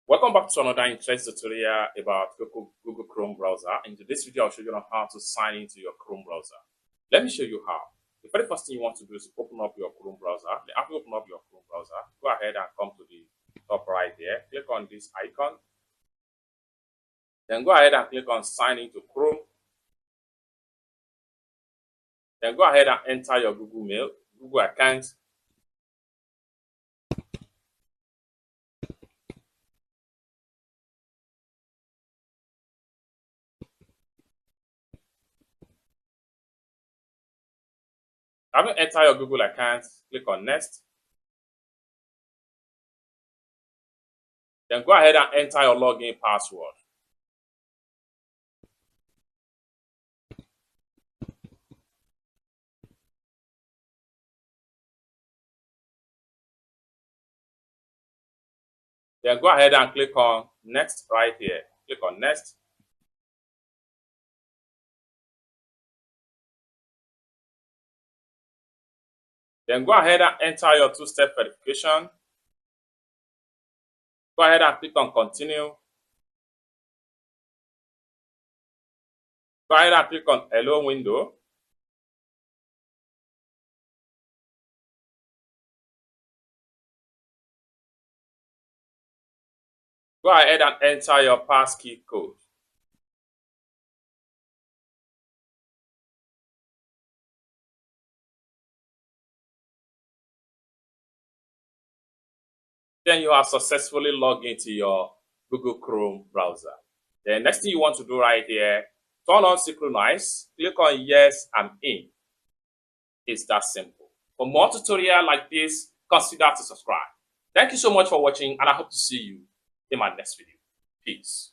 Welcome back to another interesting tutorial about Google Chrome browser. In today's video, I'll show you how to sign into your Chrome browser. Let me show you how. The very first thing you want to do is open up your Chrome browser. After you open up your Chrome browser, go ahead and come to the top right there. Click on this icon. Then go ahead and click on sign into Chrome. Then go ahead and enter your Google account. After you enter your Google account, click on next. Then go ahead and enter your login password. Then go ahead and click on next right here. Click on next. Then go ahead and enter your two-step verification. Go ahead and click on continue. Go ahead and click on hello window. Go ahead and enter your passkey code. Then you have successfully logged into your Google Chrome browser. The next thing you want to do right here, turn on synchronize, click on yes and in. It's that simple. For more tutorials like this, consider to subscribe. Thank you so much for watching, and I hope to see you in my next video. Peace.